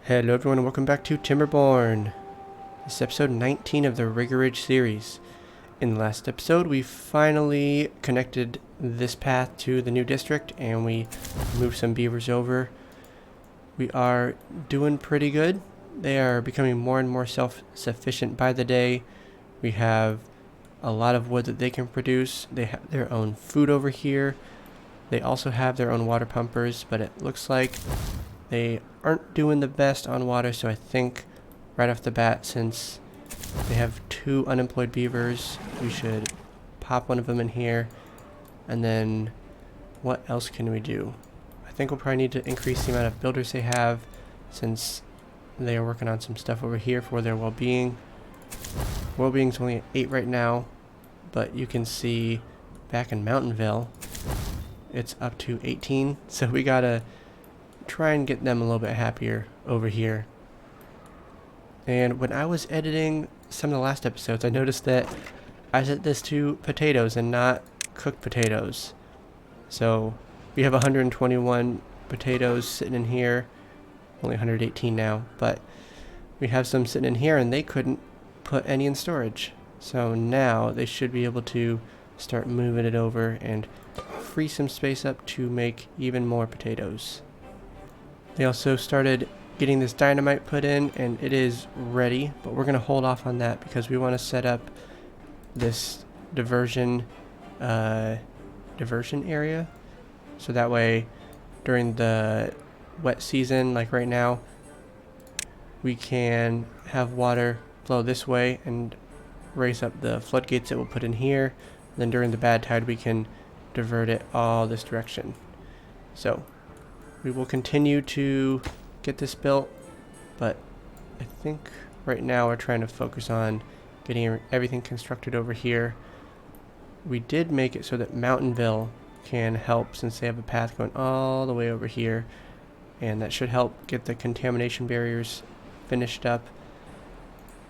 Hello everyone and welcome back to Timberborn. This is episode 19 of the Rigorage series. In the last episode we finally connected this path to the new district and we moved some beavers over. We are doing pretty good. They are becoming more and more self-sufficient by the day. We have a lot of wood that they can produce. They have their own food over here. They also have their own water pumpers, but it looks like they aren't doing the best on water, so I think right off the bat, since they have 2 unemployed beavers, we should pop one of them in here. And then what else can we do? I think we'll probably need to increase the amount of builders they have, since they are working on some stuff over here for their well-being. Well-being's only at 8 right now, but you can see back in Mountainville it's up to 18, so we gotta try and get them a little bit happier over here. And when I was editing some of the last episodes, I noticed that I set this to potatoes and not cooked potatoes. So we have 121 potatoes sitting in here, only 118 now, but we have some sitting in here and they couldn't put any in storage. So now they should be able to start moving it over and free some space up to make even more potatoes. They also started getting this dynamite put in and it is ready, but we're going to hold off on that because we want to set up this diversion area, so that way during the wet season, like right now, we can have water flow this way and raise up the floodgates that we'll put in here. Then during the bad tide we can divert it all this direction. So we will continue to get this built, but I think right now we're trying to focus on getting everything constructed over here. We did make it so that Mountainville can help, since they have a path going all the way over here, and that should help get the contamination barriers finished up.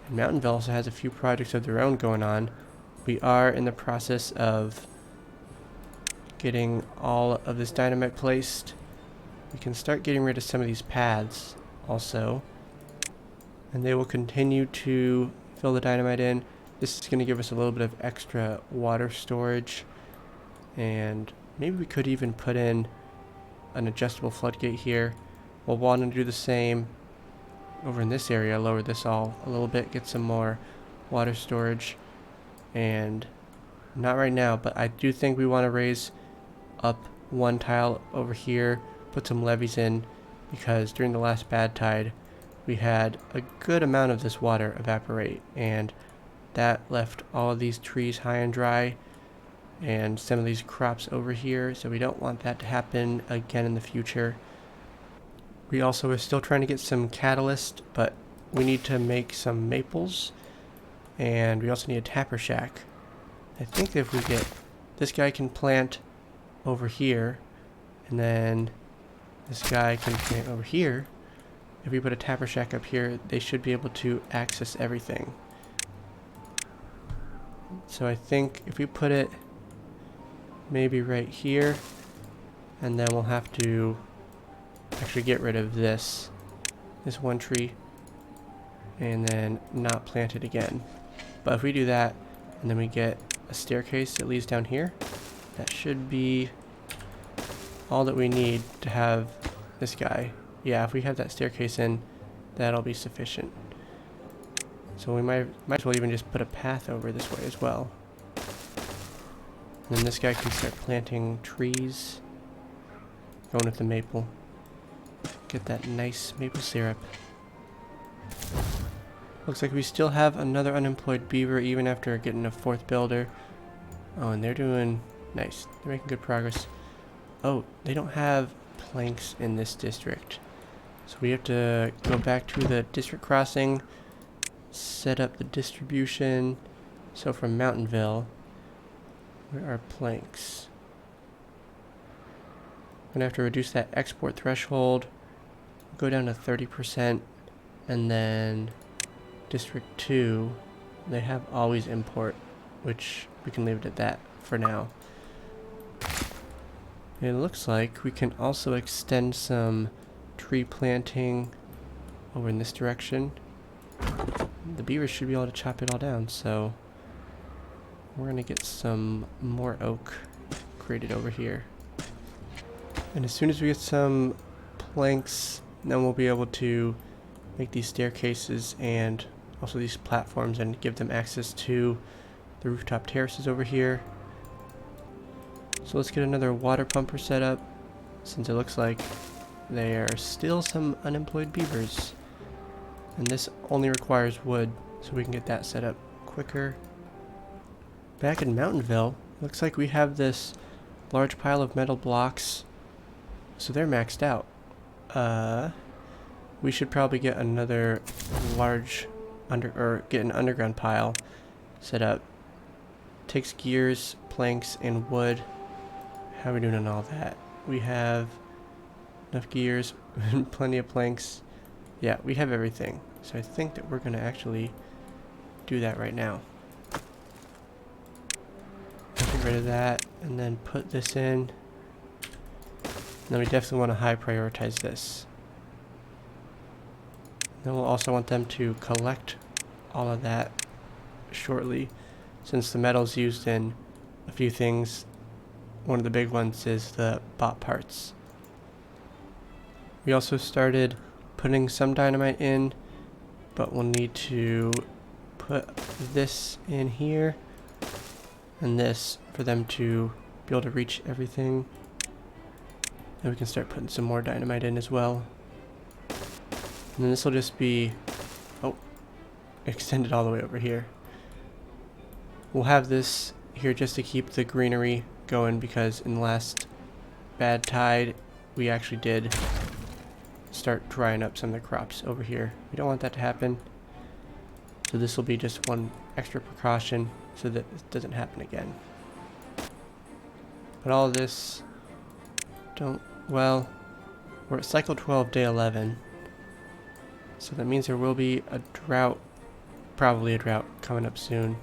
And Mountainville also has a few projects of their own going on. We are in the process of getting all of this dynamite placed. We can start getting rid of some of these paths also, and they will continue to fill the dynamite in. This is going to give us a little bit of extra water storage, and maybe we could even put in an adjustable floodgate here. We'll want to do the same over in this area, lower this all a little bit, get some more water storage. And not right now, but I do think we want to raise up one tile over here, put some levees in, because during the last bad tide we had a good amount of this water evaporate, and that left all of these trees high and dry and some of these crops over here, so we don't want that to happen again in the future. We also are still trying to get some catalyst, but we need to make some maples, and we also need a tapper shack. I think if we get this guy can plant over here, and then this guy can plant over here. If we put a tapper shack up here, they should be able to access everything. So I think if we put it maybe right here, and then we'll have to actually get rid of this one tree and then not plant it again. But if we do that and then we get a staircase that leads down here, that should be all that we need to have this guy. Yeah, if we have that staircase in, that'll be sufficient. So we might as well even just put a path over this way as well. And then this guy can start planting trees. Going with the maple. Get that nice maple syrup. Looks like we still have another unemployed beaver even after getting a 4th builder. Oh, and they're doing nice. They're making good progress. Oh, they don't have planks in this district. So we have to go back to the district crossing, set up the distribution. So from Mountainville, where are planks? I'm going to have to reduce that export threshold, go down to 30%, and then District 2, they have always import, which we can leave it at that for now. It looks like we can also extend some tree planting over in this direction. The beavers should be able to chop it all down, so we're gonna get some more oak created over here. And as soon as we get some planks, then we'll be able to make these staircases and also these platforms and give them access to the rooftop terraces over here. So let's get another water pumper set up, since it looks like there are still some unemployed beavers. And this only requires wood, so we can get that set up quicker. Back in Mountainville, looks like we have this large pile of metal blocks, so they're maxed out. We should probably get another large get an underground pile set up. Takes gears, planks, and wood. How are we doing on all that? We have enough gears, plenty of planks. Yeah, we have everything. So I think that we're gonna actually do that right now. Get rid of that and then put this in. And then we definitely want to high prioritize this. Then we'll also want them to collect all of that shortly, since the metal's used in a few things. One of the big ones is the bot parts. We also started putting some dynamite in, but we'll need to put this in here and this for them to be able to reach everything. And we can start putting some more dynamite in as well. And then this will just be, extended all the way over here. We'll have this here just to keep the greenery going, because in the last Badtide we actually did start drying up some of the crops over here. We don't want that to happen. So this will be just one extra precaution so that it doesn't happen again. But all of this we're at cycle 12, day 11. So that means there will be a drought, probably a drought coming up soon.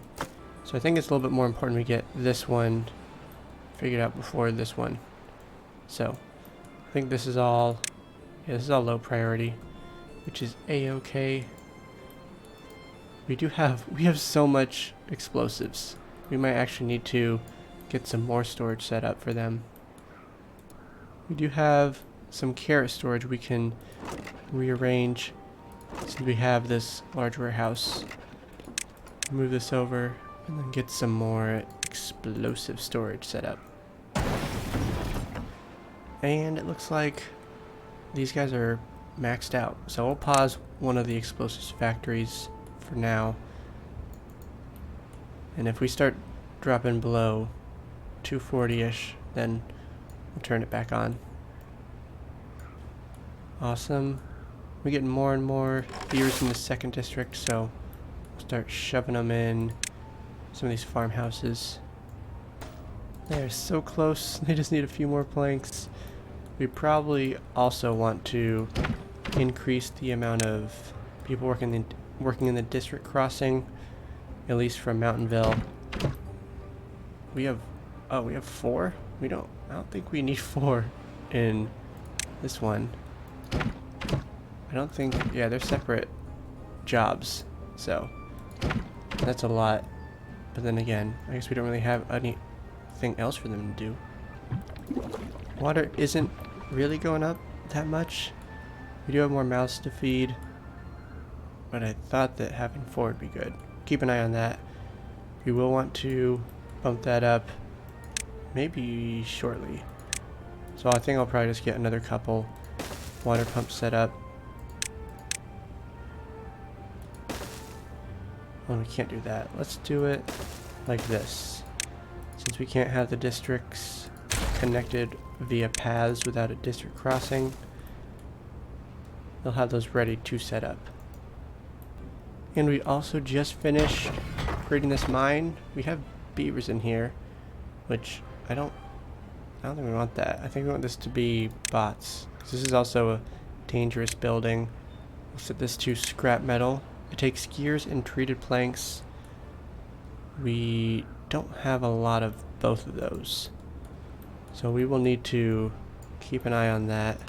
So I think it's a little bit more important we get this one figured out before this one. So I think this is all low priority, which is a-okay. We have so much explosives. We might actually need to get some more storage set up for them. We do have some carrot storage we can rearrange, since we have this large warehouse. Move this over and then get some more explosive storage set up. And it looks like these guys are maxed out, so we'll pause one of the explosives factories for now, and if we start dropping below 240-ish, then we'll turn it back on. Awesome. We're getting more and more beavers in the second district, so we'll start shoving them in some of these farmhouses. They're so close. They just need a few more planks. We probably also want to increase the amount of people working in the district crossing, at least from Mountainville. We have 4? I don't think we need 4 in this one. I don't think, yeah, they're separate jobs, so that's a lot. But then again, I guess we don't really have anything else for them to do. Water isn't really going up that much. We do have more mouths to feed, but I thought that having 4 would be good. Keep an eye on that. We will want to bump that up maybe shortly. So I think I'll probably just get another couple water pumps set up. Oh, we can't do that. Let's do it like this. Since we can't have the districts connected via paths without a district crossing, they'll have those ready to set up. And we also just finished creating this mine. We have beavers in here, which I don't think we want that. I think we want this to be bots. This is also a dangerous building. We'll set this to scrap metal. It takes gears and treated planks. We don't have a lot of both of those, so we will need to keep an eye on that.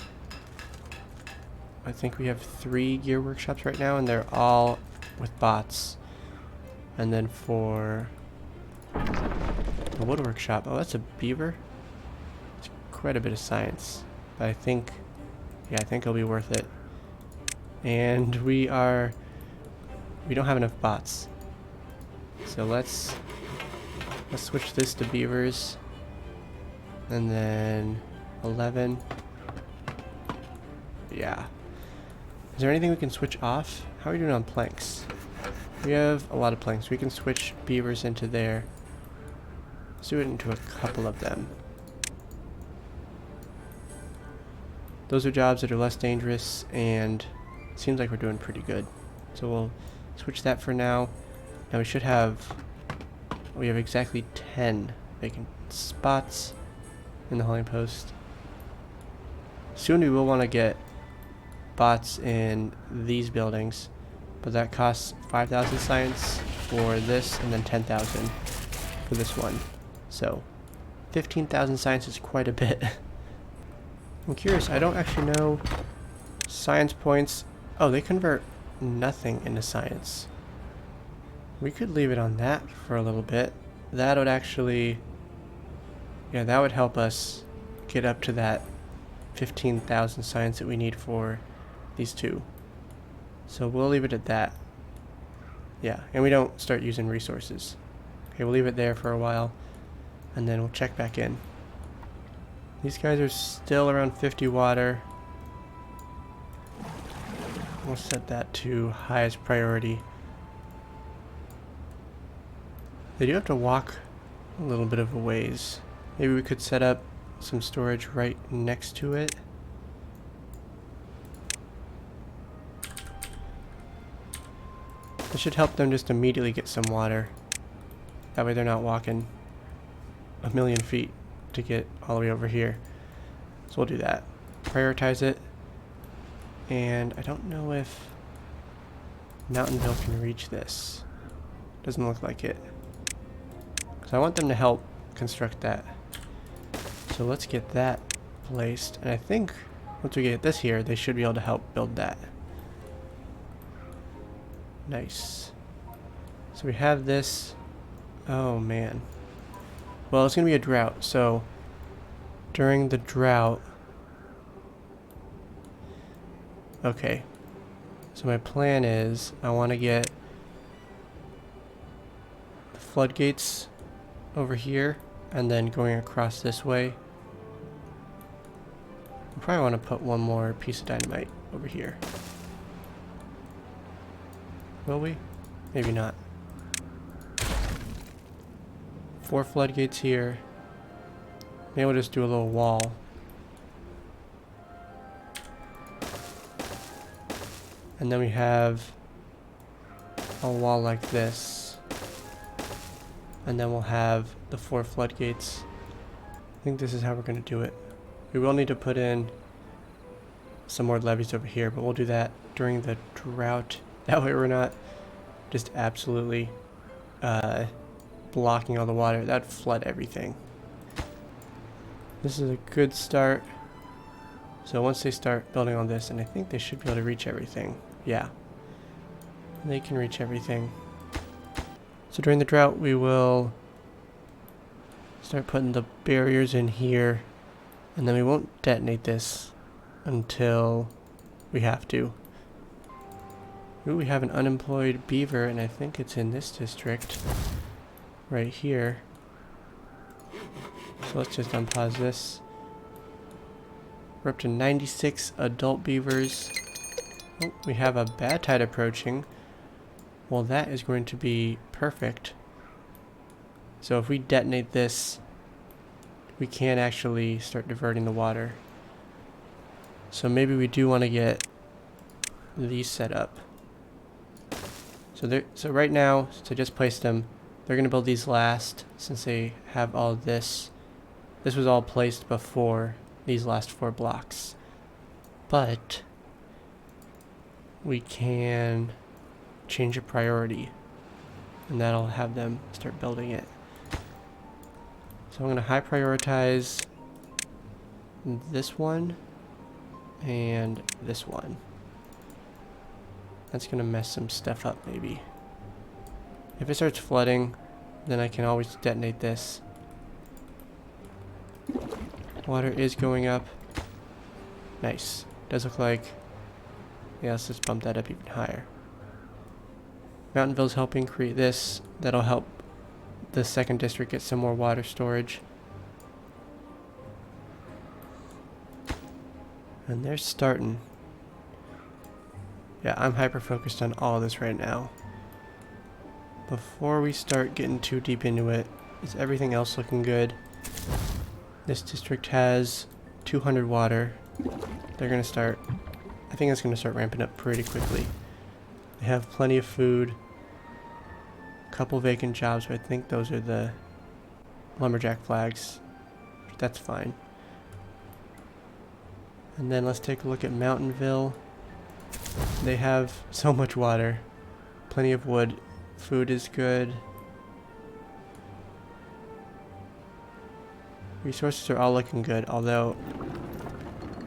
I think we have 3 gear workshops right now, and they're all with bots. And then for the wood workshop, oh, that's a beaver. It's quite a bit of science, but I think it'll be worth it. And we don't have enough bots, so let's switch this to beavers, and then 11. Yeah. Is there anything we can switch off? How are we doing on planks? We have a lot of planks. We can switch beavers into there. Let's do it into a couple of them. Those are jobs that are less dangerous, and it seems like we're doing pretty good. So we'll switch that for now. Now we have exactly 10 vacant spots in the hauling post. Soon we will want to get bots in these buildings, but that costs 5,000 science for this, and then 10,000 for this one. So 15,000 science is quite a bit. I'm curious, I don't actually know science points. Oh, they convert nothing into science. We could leave it on that for a little bit. That would actually, yeah, that would help us get up to that 15,000 science that we need for these two. So we'll leave it at that. Yeah, and we don't start using resources. Okay, we'll leave it there for a while, and then we'll check back in. These guys are still around 50 water. We'll set that to highest priority. They do have to walk a little bit of a ways. Maybe we could set up some storage right next to it. This should help them just immediately get some water. That way they're not walking a million feet to get all the way over here. So we'll do that. Prioritize it. And I don't know if Mountainville can reach this. Doesn't look like it. So I want them to help construct that. So let's get that placed. And I think once we get this here, they should be able to help build that. Nice. So we have this. Oh man. Well, it's going to be a drought. So during the drought. Okay. So my plan is I want to get the floodgates over here and then going across this way. I probably want to put one more piece of dynamite over here. Will we? Maybe not. 4 floodgates here. Maybe we'll just do a little wall. And then we have a wall like this. And then we'll have the 4 floodgates. I think this is how we're going to do it. We will need to put in some more levees over here, but we'll do that during the drought. That way we're not just absolutely blocking all the water. That'd flood everything. This is a good start. So once they start building on this, and I think they should be able to reach everything. Yeah. They can reach everything. So during the drought, we will start putting the barriers in here, and then we won't detonate this until we have to. Ooh, we have an unemployed beaver, and I think it's in this district right here. So let's just unpause this. We're up to 96 adult beavers. Oh, we have a Badtide approaching. Well, that is going to be perfect. So if we detonate this, we can actually start diverting the water. So maybe we do want to get these set up. So right now, to just place them, they're going to build these last since they have all this. This was all placed before these last 4 blocks. But we can change a priority, and that'll have them start building it. So I'm going to high prioritize this one and this one. That's gonna mess some stuff up maybe. If it starts flooding, then I can always detonate this. Water is going up. Nice. Does look like... Yeah, let's just bump that up even higher. Mountainville's helping create this. That'll help the second district get some more water storage. And they're starting. Yeah, I'm hyper focused on all this right now. Before we start getting too deep into it, is everything else looking good? This district has 200 water. They're gonna start, I think it's gonna start ramping up pretty quickly. They have plenty of food. A couple vacant jobs, but I think those are the lumberjack flags. That's fine. And then let's take a look at Mountainville. They have so much water, plenty of wood, food is good. Resources are all looking good, although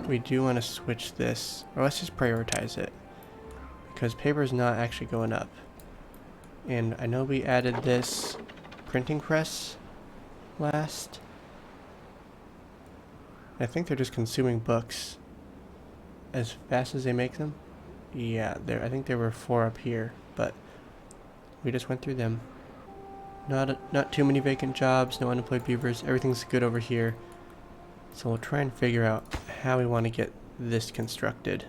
we do want to switch this, or let's just prioritize it, because paper is not actually going up. And I know we added this printing press last. I think they're just consuming books as fast as they make them. Yeah, I think there were 4 up here, but we just went through them. Not too many vacant jobs, no unemployed beavers, everything's good over here. So we'll try and figure out how we want to get this constructed.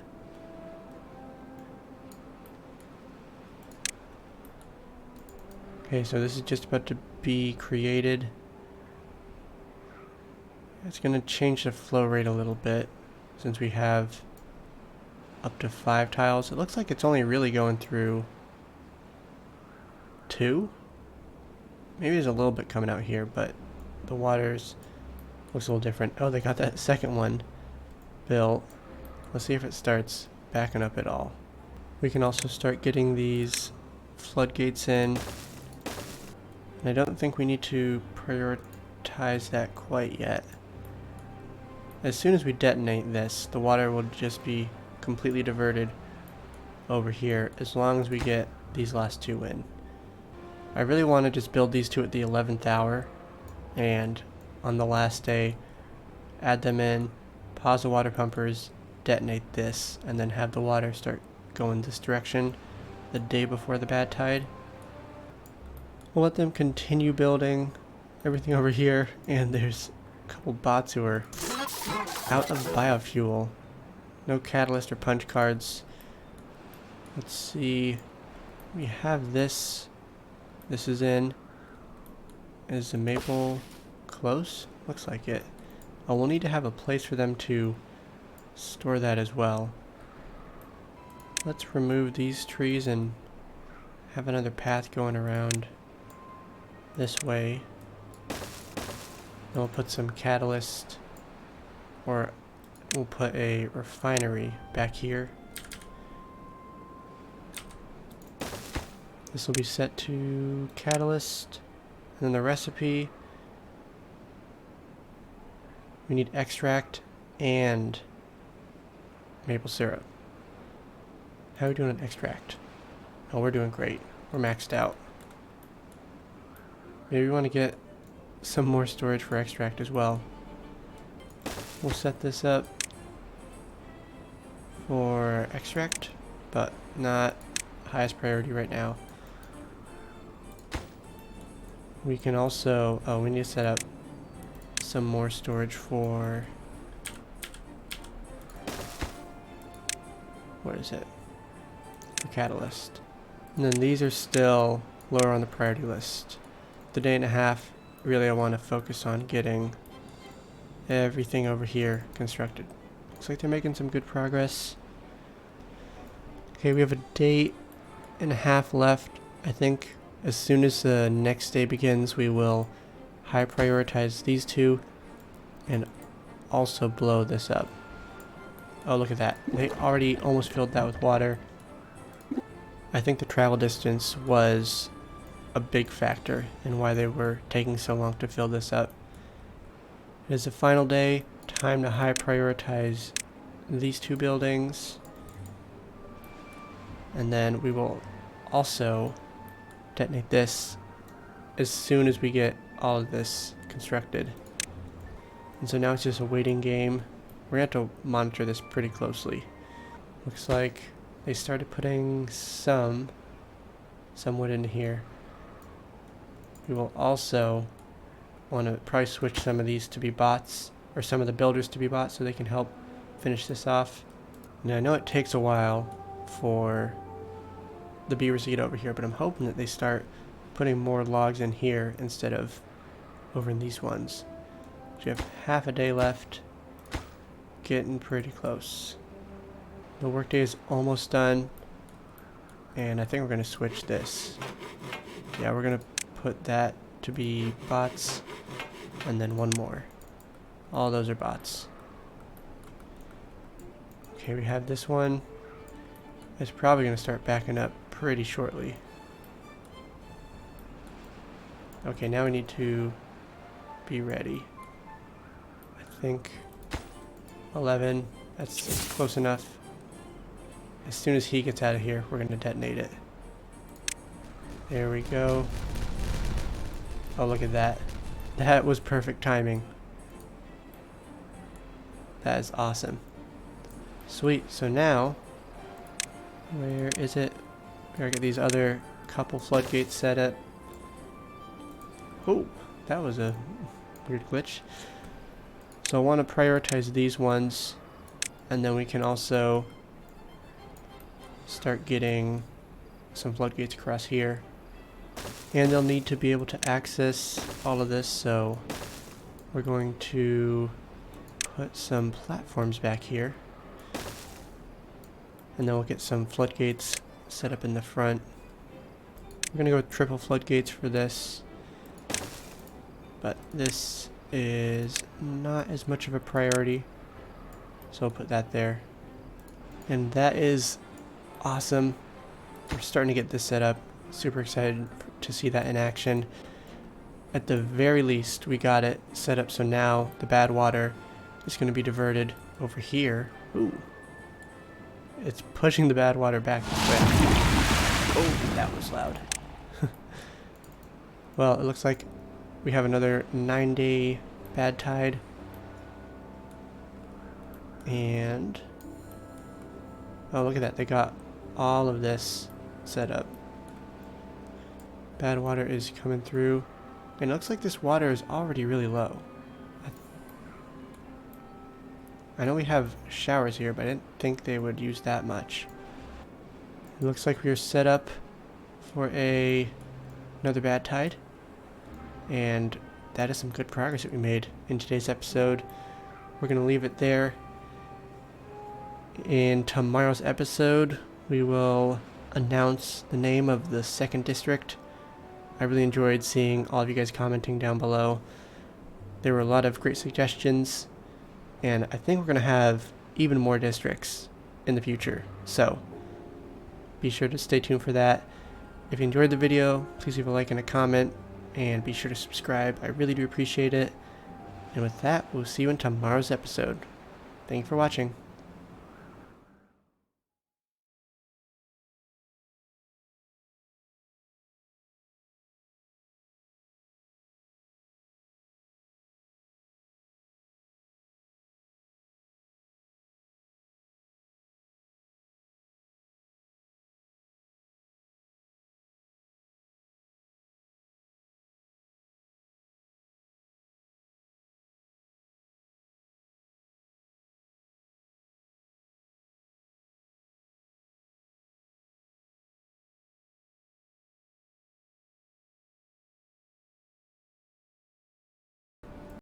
Okay, so this is just about to be created. It's going to change the flow rate a little bit since we have up to 5 tiles. It looks like it's only really going through 2. Maybe there's a little bit coming out here, but the waters looks a little different. Oh, they got that second one built. Let's see if it starts backing up at all. We can also start getting these floodgates in. And I don't think we need to prioritize that quite yet. As soon as we detonate this, the water will just be completely diverted over here as long as we get these last 2 in. I really want to just build these 2 at the 11th hour, and on the last day add them in, pause the water pumpers, detonate this, and then have the water start going this direction the day before the Badtide. We'll let them continue building everything over here, and there's a couple bots who are out of biofuel. No catalyst or punch cards. Let's see. We have this. This is in. Is the maple close? Looks like it. Oh, we'll need to have a place for them to store that as well. Let's remove these trees and have another path going around this way. Then we'll put some catalyst, or we'll put a refinery back here. This will be set to catalyst. And then the recipe, we need extract and maple syrup. How are we doing on extract? Oh, we're doing great. We're maxed out. Maybe we want to get some more storage for extract as well. We'll set this up for extract, but not highest priority right now. We can also, we need to set up some more storage for, what is it? For catalyst. And then these are still lower on the priority list. The day and a half, really I want to focus on getting everything over here constructed. Looks like they're making some good progress. Okay, we have a day and a half left. I think as soon as the next day begins, we will high prioritize these 2 and also blow this up. Oh, look at that. They already almost filled that with water. I think the travel distance was a big factor in why they were taking so long to fill this up. It is the final day. Time to high prioritize these 2 buildings. And then we will also detonate this as soon as we get all of this constructed. And so now it's just a waiting game. We're going to have to monitor this pretty closely. Looks like they started putting some wood in here. We will also want to probably switch some of these to be bots, or some of the builders to be bots, so they can help finish this off. Now I know it takes a while for the beavers to get over here, but I'm hoping that they start putting more logs in here instead of over in these ones. So we have half a day left. Getting pretty close. The workday is almost done, and I think we're going to switch this. Yeah, we're going to put that to be bots, and then one more. All those are bots. Okay, we have this one. It's probably going to start backing up pretty shortly. Okay, now we need to be ready. I think 11, that's close enough. As soon as he gets out of here, we're going to detonate it. There we go. Oh, look at that. That was perfect timing. That is awesome. Sweet, so now, where is it? We gotta get these other couple floodgates set up. Oh, that was a weird glitch. So I want to prioritize these ones, and then we can also start getting some floodgates across here. And they'll need to be able to access all of this, so we're going to put some platforms back here. And then we'll get some floodgates set up in the front. We're going to go with triple floodgates for this. But this is not as much of a priority, so I'll put that there. And that is awesome. We're starting to get this set up. Super excited to see that in action. At the very least, we got it set up so now the bad water is going to be diverted over here. Ooh. It's pushing the bad water back this way. Oh, that was loud. Well, it looks like we have another 9-day bad tide. And oh, look at that. They got all of this set up. Bad water is coming through. And it looks like this water is already really low. I know we have showers here, but I didn't think they would use that much. It looks like we are set up for another bad tide. And that is some good progress that we made in today's episode. We're going to leave it there. In tomorrow's episode, we will announce the name of the second district. I really enjoyed seeing all of you guys commenting down below. There were a lot of great suggestions, and I think we're going to have even more districts in the future. So be sure to stay tuned for that. If you enjoyed the video, please leave a like and a comment, and be sure to subscribe. I really do appreciate it. And with that, we'll see you in tomorrow's episode. Thank you for watching.